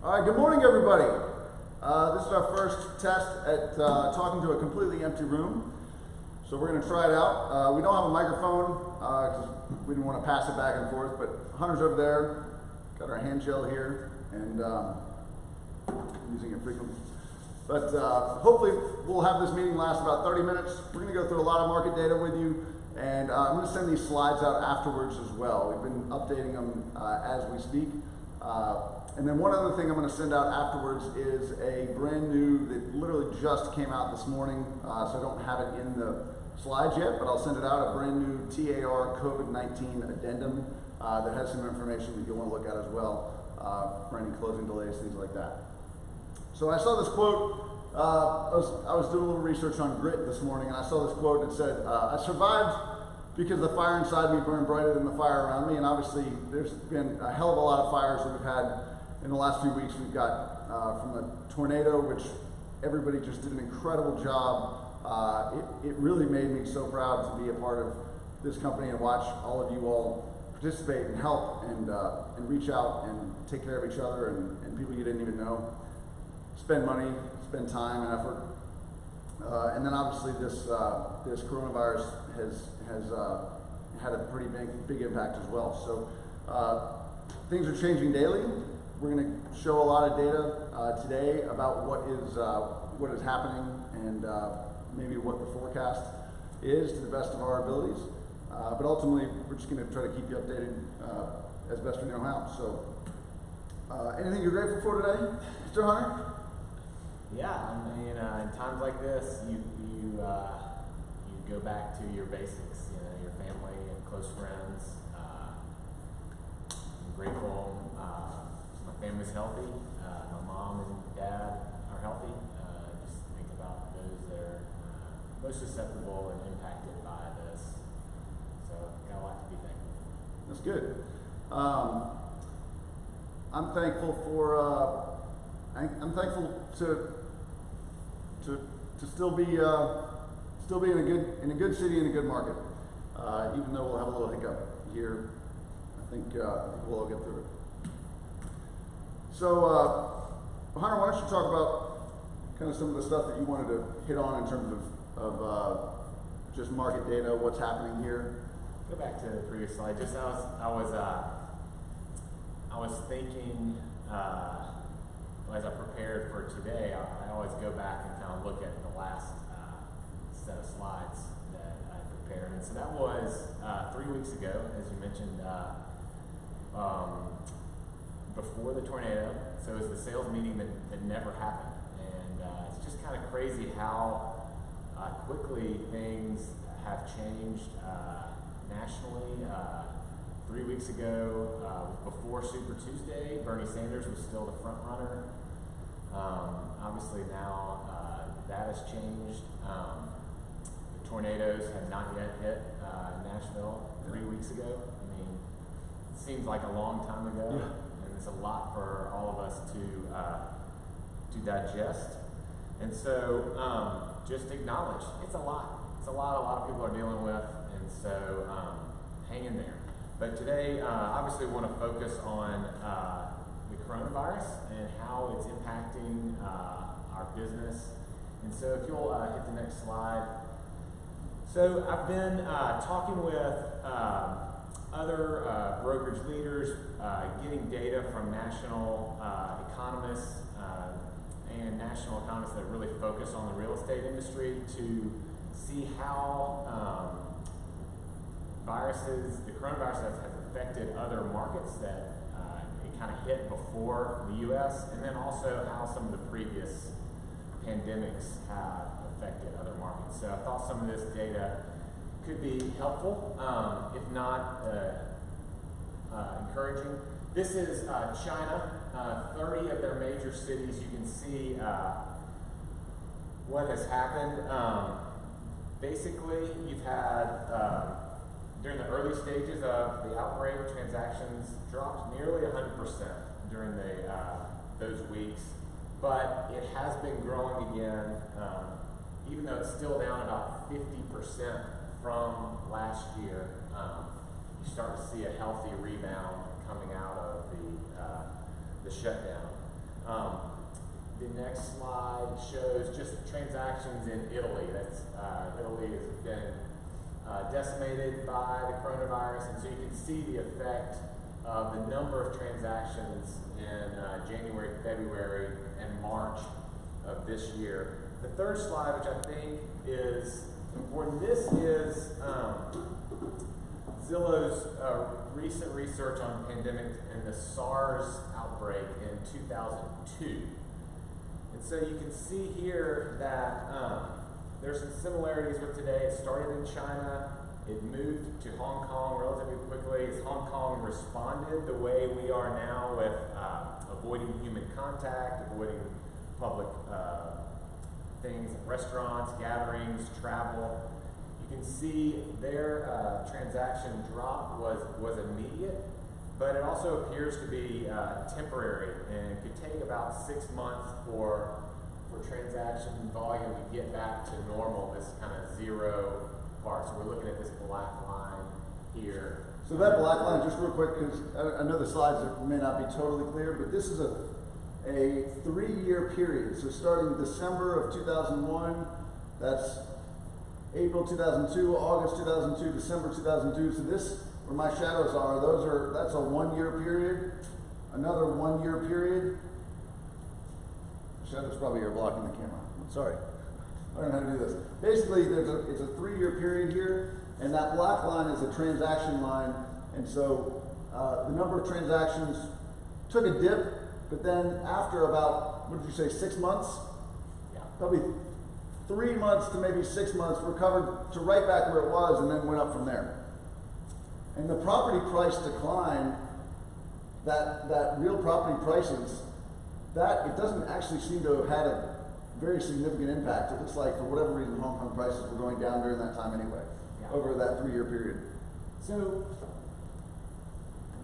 All right, good morning, everybody. This is our first test at talking to a completely empty room. So we're going to try it out. We don't have a microphone because we didn't want to pass it back and forth, but Hunter's over there, got our hand gel here, and using it frequently. But hopefully we'll have this meeting last about 30 minutes. We're going to go through a lot of market data with you, and I'm going to send these slides out afterwards as well. We've been updating them as we speak. And then one other thing I'm going to send out afterwards is a brand new, that literally just came out this morning, so I don't have it in the slides yet, but I'll send it out, a brand new TAR COVID-19 addendum that has some information that you'll want to look at as well for any closing delays, things like that. So I saw this quote, I was doing a little research on grit this morning, and I saw this quote that said, I survived because the fire inside me burned brighter than the fire around me. And obviously there's been a hell of a lot of fires that we've had in the last few weeks. We've got from a tornado, which everybody just did an incredible job. It really made me so proud to be a part of this company and watch all of you all participate and help and reach out and take care of each other and people you didn't even know. Spend money, spend time and effort. And then obviously this coronavirus has had a pretty big impact as well. So things are changing daily. We're going to show a lot of data today about what is happening and maybe what the forecast is to the best of our abilities. But ultimately, we're just going to try to keep you updated as best we know how. So anything you're grateful for today, Mr. Hunter? Yeah, I mean, in times like this, you go back to your basics, your family and close friends. I'm grateful my family's healthy, my mom and dad are healthy. Just think about those that are most susceptible and impacted by this. So, got a lot to be thankful for. That's good. I'm thankful for. I'm thankful to still be in a good city and a good market, even though we'll have a little hiccup here. I think we'll all get through it. So, Hunter, why don't you talk about kind of some of the stuff that you wanted to hit on in terms of just market data, what's happening here? Go back to the previous slide. Just I was thinking. As I prepared for today, I always go back and kind of look at the last set of slides that I prepared. And so that was 3 weeks ago, as you mentioned, before the tornado. So it was the sales meeting that never happened. And it's just kind of crazy how quickly things have changed nationally. 3 weeks ago, before Super Tuesday, Bernie Sanders was still the front runner. Obviously now that has changed. The tornadoes have not yet hit Nashville 3 weeks ago. I mean, it seems like a long time ago, and it's a lot for all of us to digest. And so just acknowledge it's a lot. It's a lot of people are dealing with, and so hang in there. But today, obviously, we want to focus on the coronavirus and how it's impacting our business. And so if you'll hit the next slide. So I've been talking with other brokerage leaders, getting data from national economists and national economists that really focus on the real estate industry to see how the coronavirus has affected other markets that it kind of hit before the U.S., and then also how some of the previous pandemics have affected other markets. So I thought some of this data could be helpful, if not encouraging. This is China, 30 of their major cities. You can see what has happened. Basically, you've had during the early stages of the outbreak, transactions dropped nearly 100% during those weeks, but it has been growing again, even though it's still down about 50% from last year. You start to see a healthy rebound coming out of the shutdown. The next slide shows just transactions in Italy. That's Italy has been decimated by the coronavirus, and so you can see the effect of the number of transactions in January, February, and March of this year. The third slide, which I think is important, this is Zillow's recent research on pandemic and the SARS outbreak in 2002. And so you can see here that there's some similarities with today. It started in China. It moved to Hong Kong relatively quickly. As Hong Kong responded the way we are now with avoiding human contact, avoiding public things, restaurants, gatherings, travel. You can see their transaction drop was immediate, but it also appears to be temporary and could take about 6 months for transaction volume to get back to normal, this kind of zero part. So we're looking at this black line here. So that black line, just real quick, because I know the slides may not be totally clear, but this is a 3-year period. So starting December of 2001, that's April 2002, August 2002, December 2002. So this, where my shadows are, that's a 1-year period, another 1-year period. Shadows probably are blocking the camera. Sorry, I don't know how to do this. Basically, it's a 3-year period here, and that black line is a transaction line. And so the number of transactions took a dip, but then after about, what did you say, 6 months? Yeah. Probably 3 months to maybe 6 months, recovered to right back where it was, and then went up from there. And the property price decline, that real property prices, that it doesn't actually seem to have had a very significant impact. It looks like for whatever reason Hong Kong prices were going down during that time anyway, over that 3-year period. So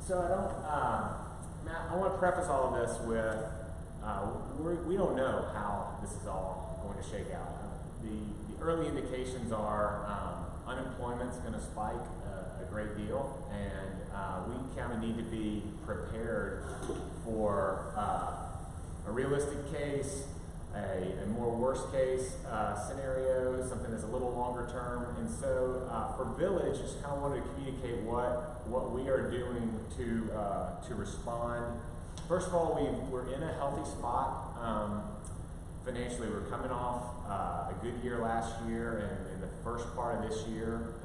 I don't, Matt, I want to preface all of this with, we don't know how this is all going to shake out. The early indications are unemployment's going to spike a great deal, and we kind of need to be prepared for a realistic case, a more worst case scenario, something that's a little longer term. And so for Village, just kind of wanted to communicate what we are doing to respond. First of all, we're in a healthy spot financially. We're coming off a good year last year, and the first part of this year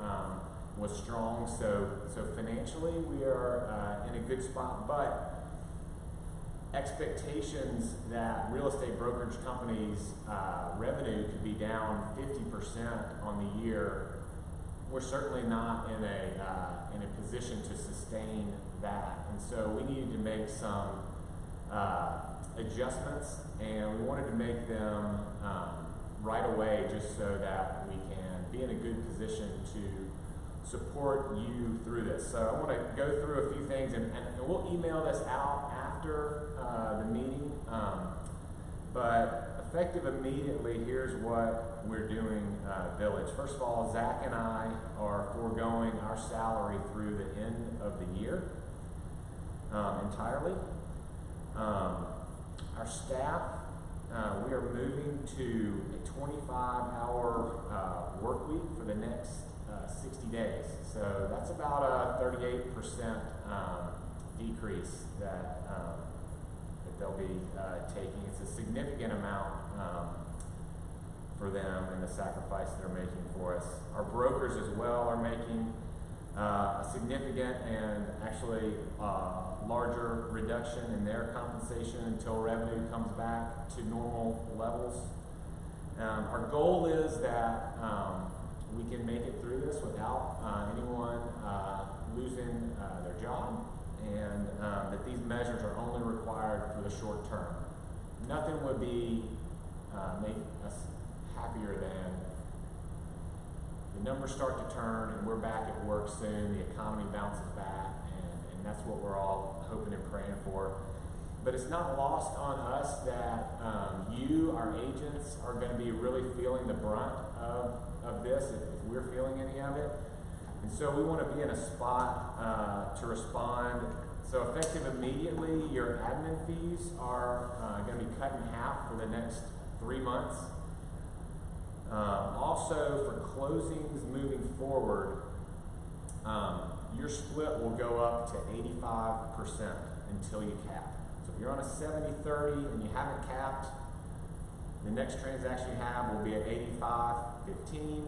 was strong. So financially, we are in a good spot, but expectations that real estate brokerage companies' revenue could be down 50% on the year, we're certainly not in a position to sustain that. And so we needed to make some adjustments, and we wanted to make them right away, just so that we can be in a good position to support you through this. So I want to go through a few things, and we'll email this out after the meeting, but effective immediately, here's what we're doing Village. First of all, Zach and I are foregoing our salary through the end of the year entirely. Our staff, we are moving to a 25-hour work week for the next 60 days. So that's about a 38% decrease that they'll be taking. It's a significant amount for them and the sacrifice they're making for us. Our brokers as well are making a significant and actually larger reduction in their compensation until revenue comes back to normal levels. Our goal is that we can make it through this without anyone losing their job, and that these measures are only required for the short term. Nothing would be make us happier than the numbers start to turn and we're back at work soon, the economy bounces back, and that's what we're all hoping and praying for. But it's not lost on us that you, our agents, are going to be really feeling the brunt of this, if we're feeling any of it. And so we want to be in a spot to respond So effective immediately, your admin fees are going to be cut in half for the next 3 months. Also, for closings moving forward, your split will go up to 85% until you cap. So if you're on a 70-30 and you haven't capped, the next transaction you have will be at 85-15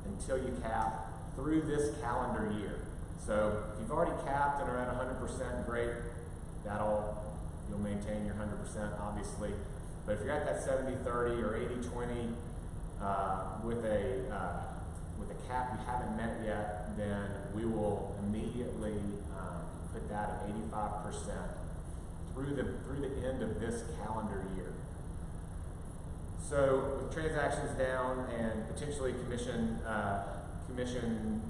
until you cap through this calendar year. So if you've already capped and are at 100%, great. You'll maintain your 100%, obviously. But if you're at that 70-30 or 80-20 with a cap you haven't met yet, then we will immediately put that at 85% through the end of this calendar year. So with transactions down and potentially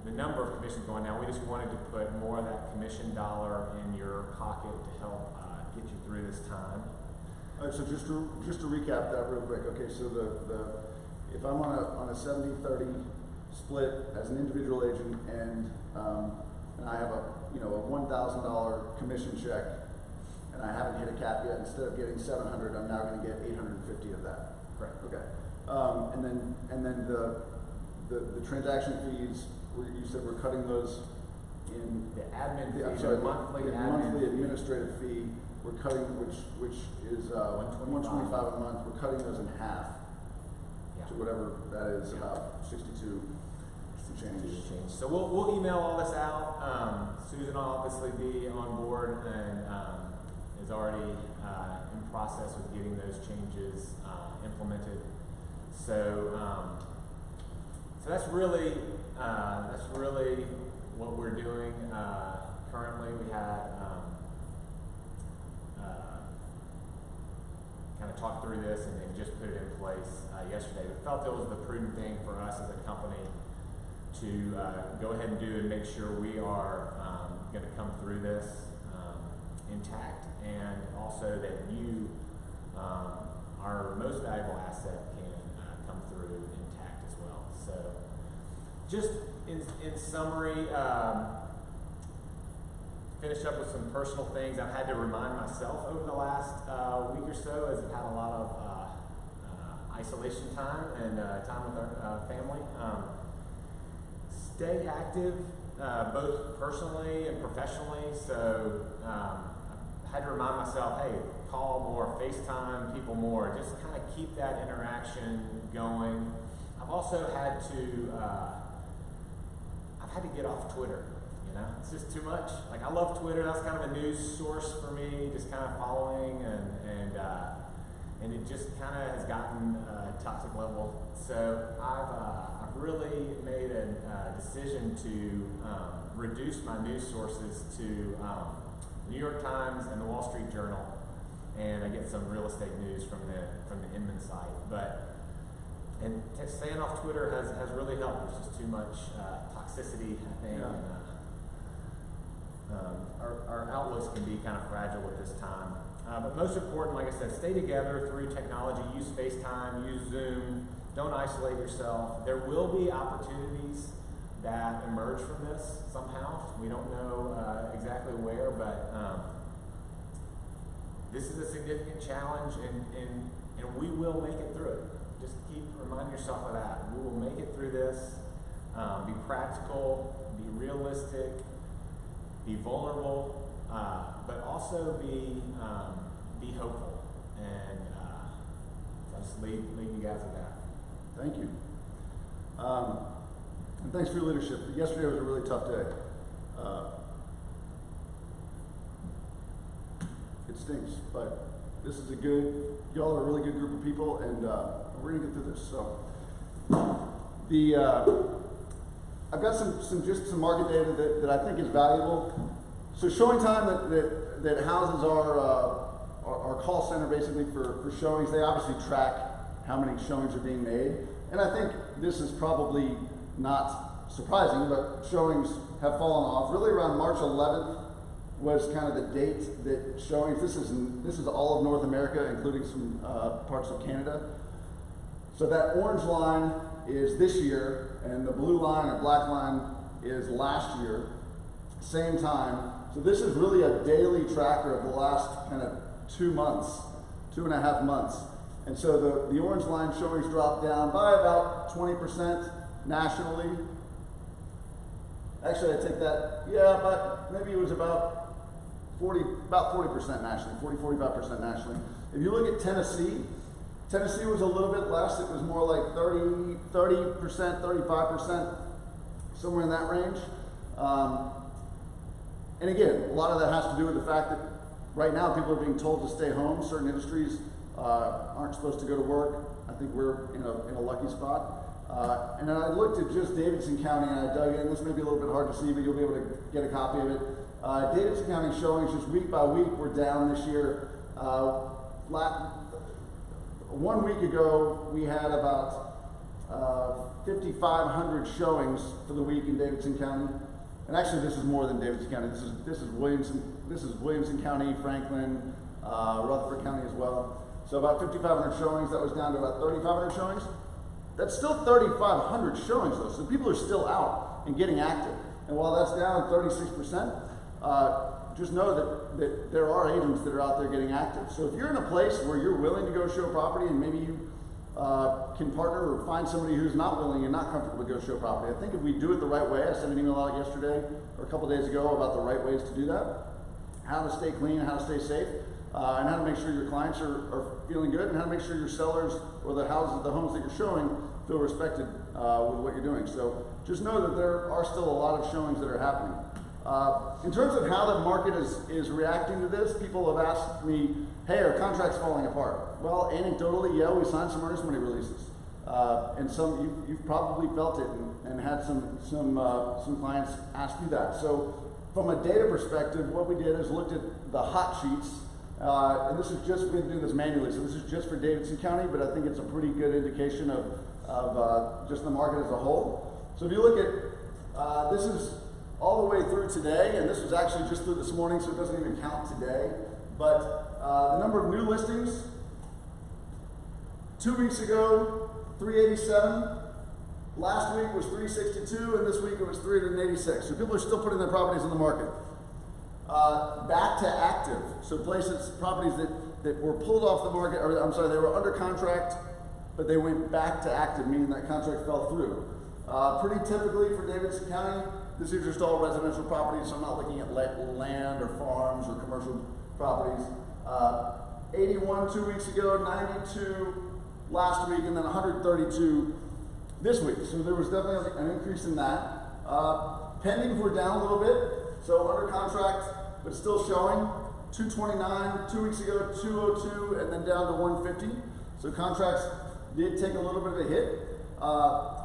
the number of commissions going down, we just wanted to put more of that commission dollar in your pocket to help get you through this time. All right, so just to recap that real quick. Okay, so if I'm on a 70-30 split as an individual agent and I have a $1,000 commission check and I haven't hit a cap yet, instead of getting 700, I'm now going to get 850 of that. Correct. Okay. And then the transaction fees, you said we're cutting those in the admin fee, I'm sorry, the monthly the admin monthly fee. administrative fee. We're cutting, which is $125 a month. We're cutting those in half to whatever that is, about 62 change. So we'll email all this out. Susan will obviously be on board and is already in process of getting those changes implemented. So that's really what we're doing currently. We had kind of talked through this and just put it in place yesterday. We felt it was the prudent thing for us as a company to go ahead and do and make sure we are going to come through this intact, and also that you, our most valuable asset, can come through intact as well. So just in summary, finish up with some personal things I've had to remind myself over the last week or so, as I've had a lot of isolation time and time with our family. Stay active, both personally and professionally. So I had to remind myself, hey, call more, FaceTime people more, just kind of keep that interaction going. I've also had to get off Twitter. It's just too much. Like, I love Twitter. That's kind of a news source for me, just kind of following, and it just kind of has gotten toxic level. So I've really made a decision to reduce my news sources to the New York Times and the Wall Street Journal, and I get some real estate news from the Inman site. And staying off Twitter has really helped. There's just too much toxicity, I think. Yeah. Our outlooks can be kind of fragile at this time. But most important, like I said, stay together through technology. Use FaceTime, use Zoom. Don't isolate yourself. There will be opportunities that emerge from this somehow. We don't know exactly where, but this is a significant challenge, and we will make it through it. Just keep reminding yourself of that. We will make it through this. Be practical, be realistic, be vulnerable, but also be hopeful. And I'll just leave you guys with that. Thank you. And thanks for your leadership. Yesterday was a really tough day. It stinks, but this is y'all are a really good group of people, and we're gonna get through this. So I've got some market data that I think is valuable. So Showing Time that houses our call center basically for showings. They obviously track how many showings are being made, and I think this is probably not surprising, but showings have fallen off. Really around March 11th was kind of the date that showings. This is all of North America, including some parts of Canada. So that orange line is this year, and the blue line or black line is last year, same time. So this is really a daily tracker of the last kind of 2 months, 2.5 months. And so the orange line showings dropped down by about 20% nationally. Actually, I take that, yeah, but maybe it was about 40% nationally, 45% nationally. If you look at Tennessee was a little bit less. It was more like 30%, 35%, somewhere in that range. And again, a lot of that has to do with the fact that right now people are being told to stay home. Certain industries aren't supposed to go to work. I think we're in a lucky spot. And then I looked at just Davidson County and I dug in. This may be a little bit hard to see, but you'll be able to get a copy of it. Davidson County showings just week by week were down this year. 1 week ago, we had about 5,500 showings for the week in Davidson County. And actually, this is more than Davidson County. This is Williamson County, Franklin, Rutherford County as well. So about 5,500 showings. That was down to about 3,500 showings. That's still 3,500 showings though. So people are still out and getting active. And while that's down 36%, just know that there are agents that are out there getting active. So if you're in a place where you're willing to go show property and maybe you can partner or find somebody who's not willing and not comfortable to go show property, I think if we do it the right way, I sent an email out yesterday or a couple days ago about the right ways to do that, how to stay clean, how to stay safe, and how to make sure your clients are feeling good, and how to make sure your sellers or the homes that you're showing feel respected with what you're doing. So just know that there are still a lot of showings that are happening. In terms of how the market is reacting to this, people have asked me, hey, are contracts falling apart? Well, anecdotally, yeah, we signed some earnest money releases. And some, you've probably felt it and had some clients ask you that. So from a data perspective, what we did is looked at the hot sheets, and this is just, we're gonna do this manually, so this is just for Davidson County, but I think it's a pretty good indication of just the market as a whole. So if you look at, this is all the way through today, and this was actually just through this morning, so it doesn't even count today. But the number of new listings, 2 weeks ago, 387. Last week was 362, and this week it was 386. So people are still putting their properties on the market. Back to active, so properties that were pulled off the market, or I'm sorry, they were under contract, but they went back to active, meaning that contract fell through. Pretty typically for Davidson County, this is just all residential properties, so I'm not looking at land or farms or commercial properties. 81 2 weeks ago, 92 last week, and then 132 this week. So there was definitely an increase in that. Pendings were down a little bit, so under contract, but still showing. 229 2 weeks ago, 202, and then down to 150. So contracts did take a little bit of a hit.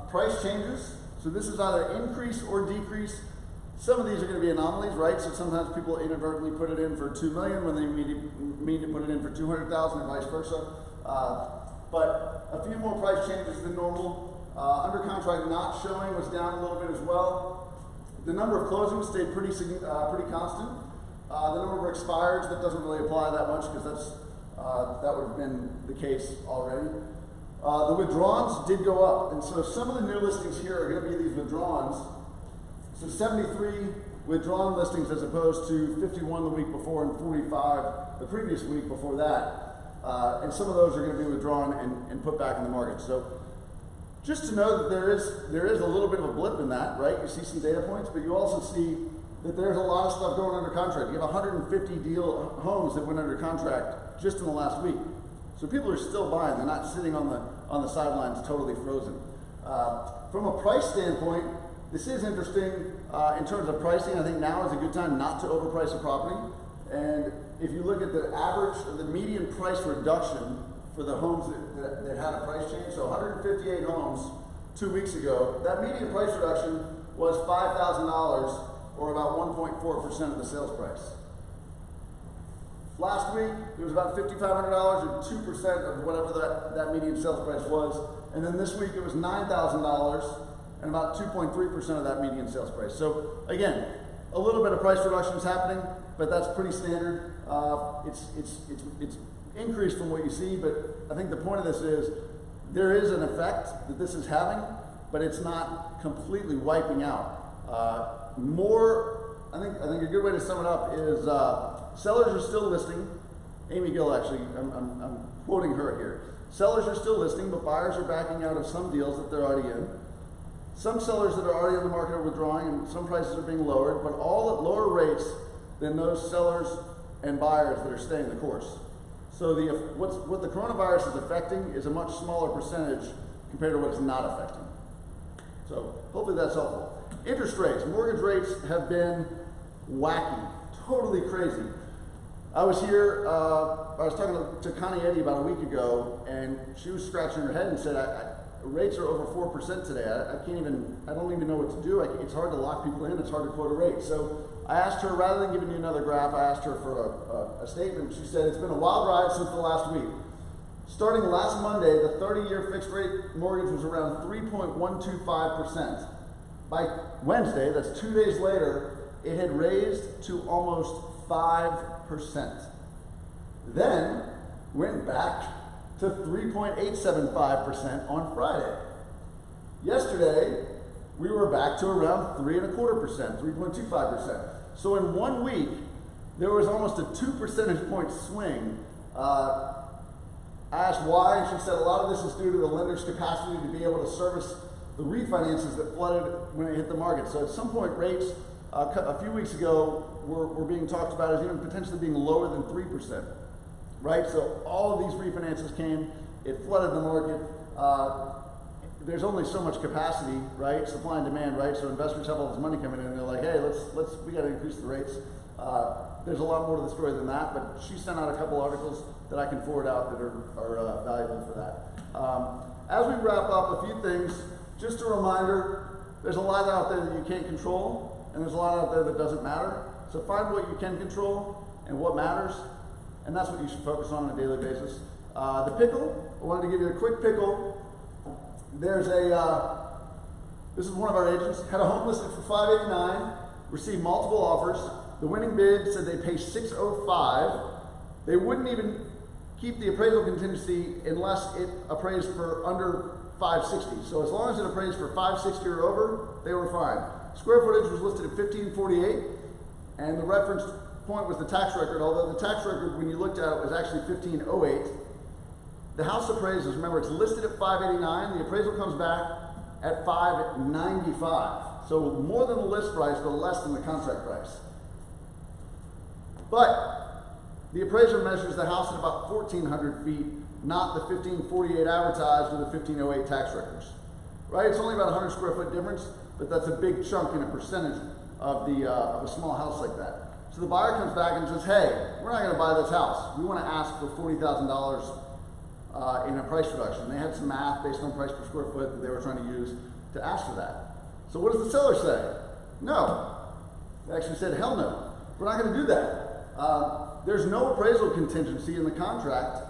Price changes. So this is either increase or decrease. Some of these are going to be anomalies, right? So sometimes people inadvertently put it in for $2 million when they mean to put it in for $200,000 and vice versa. But a few more price changes than normal. Under contract not showing was down a little bit as well. The number of closings stayed pretty constant. The number of expireds, that doesn't really apply that much because that would have been the case already. The withdrawals did go up, and so some of the new listings here are going to be these withdrawals. So 73 withdrawn listings as opposed to 51 the week before and 45 the previous week before that. And some of those are going to be withdrawn and put back in the market. So just to know that there is a little bit of a blip in that, right? You see some data points, but you also see that there's a lot of stuff going under contract. You have 150 homes that went under contract just in the last week. So people are still buying. They're not sitting on the sidelines totally frozen. From a price standpoint, this is interesting in terms of pricing. I think now is a good time not to overprice a property. And if you look at the average or the median price reduction for the homes that had a price change, so 158 homes 2 weeks ago, that median price reduction was $5,000 or about 1.4% of the sales price. Last week, it was about $5,500 or 2% of whatever that median sales price was. And then this week, it was $9,000 and about 2.3% of that median sales price. So again, a little bit of price reduction is happening, but that's pretty standard. It's increased from what you see, but I think the point of this is there is an effect that this is having, but it's not completely wiping out. More I think a good way to sum it up is sellers are still listing. Amy Gill, actually, I'm quoting her here. Sellers are still listing, but buyers are backing out of some deals that they're already in. Some sellers that are already on the market are withdrawing, and some prices are being lowered, but all at lower rates than those sellers and buyers that are staying the course. So what the coronavirus is affecting is a much smaller percentage compared to what it's not affecting. So hopefully that's helpful. Interest rates, mortgage rates have been wacky, totally crazy. I was here, I was talking to Connie Eddy about a week ago, and she was scratching her head and said, rates are over 4% today. I don't even know what to do. It's hard to lock people in, it's hard to quote a rate. So I asked her, rather than giving you another graph, I asked her for a statement. She said, it's been a wild ride since the last week. Starting last Monday, the 30-year fixed rate mortgage was around 3.125%. By Wednesday, that's 2 days later, it had raised to almost 5%. Then went back to 3.875% on Friday. Yesterday, we were back to around 3.25%, 3.25%. So in 1 week, there was almost a 2 percentage point swing. I asked why, and she said a lot of this is due to the lender's capacity to be able to service the refinances that flooded when it hit the market. So at some point, rates a few weeks ago were being talked about as even potentially being lower than 3%, right? So all of these refinances came, it flooded the market. There's only so much capacity, right? Supply and demand, right? So investors have all this money coming in, and they're like, hey, we got to increase the rates. There's a lot more to the story than that, but she sent out a couple articles that I can forward out that are valuable for that. As we wrap up, a few things. Just a reminder, there's a lot out there that you can't control, and there's a lot out there that doesn't matter. So find what you can control and what matters, and that's what you should focus on a daily basis. The pickle, I wanted to give you a quick pickle. There's this is one of our agents, had a home listed for $589, received multiple offers. The winning bid said they pay $605. They wouldn't even keep the appraisal contingency unless it appraised for under $560. So as long as it appraised for $560 or over, they were fine. Square footage was listed at 1548, and the reference point was the tax record, although the tax record, when you looked at it, was actually 1508. The house appraisals, remember, it's listed at $589, the appraisal comes back at $595. So more than the list price, but less than the contract price. But the appraiser measures the house at about 1,400 feet, not the 1548 advertised or the 1508 tax records. Right? It's only about 100 square foot difference, but that's a big chunk in a percentage of a small house like that. So the buyer comes back and says, hey, we're not going to buy this house. We want to ask for $40,000 in a price reduction. They had some math based on price per square foot that they were trying to use to ask for that. So what does the seller say? No. They actually said, hell no. We're not going to do that. There's no appraisal contingency in the contract.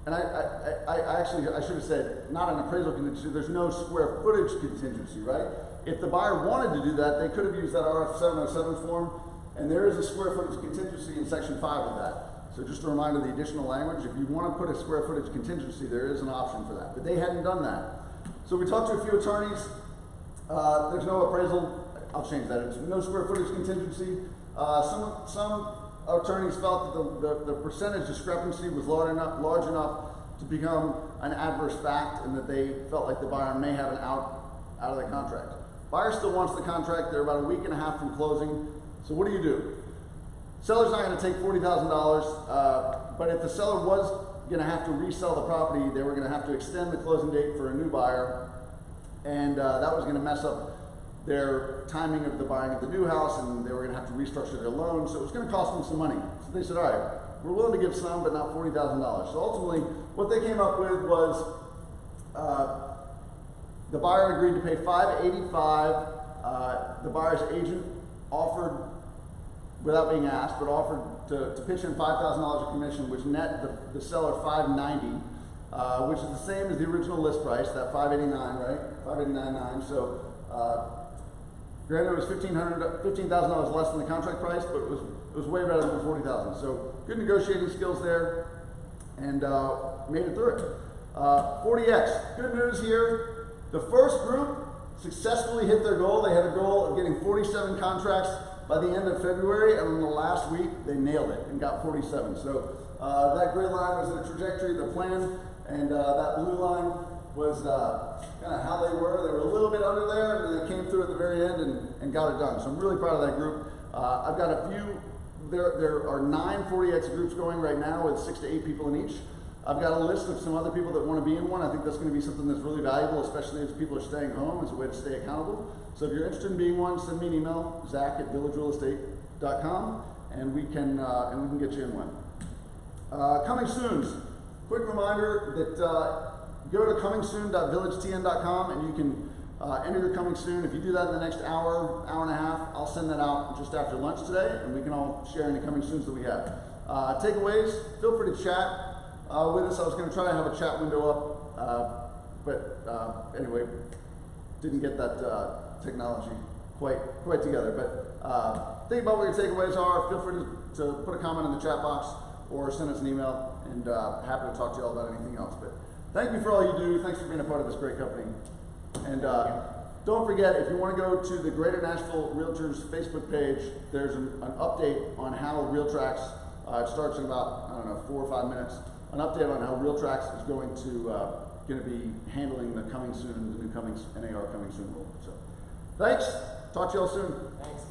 And I should have said, not an appraisal contingency, there's no square footage contingency, right? If the buyer wanted to do that, they could have used that RF 707 form, and there is a square footage contingency in section 5 of that. So just a reminder of the additional language, if you want to put a square footage contingency, there is an option for that. But they hadn't done that. So we talked to a few attorneys. There's no appraisal, I'll change that, it's no square footage contingency. Some attorneys felt that the percentage discrepancy was large enough to become an adverse fact, and that they felt like the buyer may have an out of the contract. Buyer still wants the contract. They're about a week and a half from closing. So what do? Seller's not going to take $40,000, but if the seller was going to have to resell the property, they were going to have to extend the closing date for a new buyer, and that was going to mess up their timing of the buying of the new house, and they were going to have to restructure their loan, so it was going to cost them some money. So they said, all right, we're willing to give some, but not $40,000. So ultimately, what they came up with was the buyer agreed to pay $585. The buyer's agent offered, without being asked, but offered to pitch in $5,000 a commission, which net the seller $590, which is the same as the original list price, that $589, right? $589.9. So granted, it was $15,000 less than the contract price, but it was way better than $40,000. So good negotiating skills there, and made it through it. 40X, good news here. The first group successfully hit their goal. They had a goal of getting 47 contracts by the end of February, and in the last week, they nailed it and got 47. So that gray line was the trajectory, the plan, and that blue line was kind of how they were. They were a little bit under there, and then they came through at the very end and got it done. So I'm really proud of that group. I've got a few, there are 9 40X groups going right now with 6 to 8 people in each. I've got a list of some other people that want to be in one. I think that's going to be something that's really valuable, especially as people are staying home as a way to stay accountable. So if you're interested in being one, send me an email, zach@villagerealestate.com, and we can get you in one. Coming soons. Quick reminder that go to comingsoon.villagetn.com and you can enter your coming soon. If you do that in the next hour and a half, I'll send that out just after lunch today, and we can all share any coming soons that we have. Takeaways, feel free to chat with us. I was going to try to have a chat window up, but anyway, didn't get that technology quite together. But think about what your takeaways are. Feel free to put a comment in the chat box or send us an email, and happy to talk to you all about anything else. But thank you for all you do. Thanks for being a part of this great company. And don't forget, if you want to go to the Greater Nashville Realtors Facebook page, there's an update on how RealTracs, it starts in about, 4 or 5 minutes, an update on how RealTracs is going to be handling the coming soon, the new NAR coming soon rule. So thanks. Talk to you all soon. Thanks.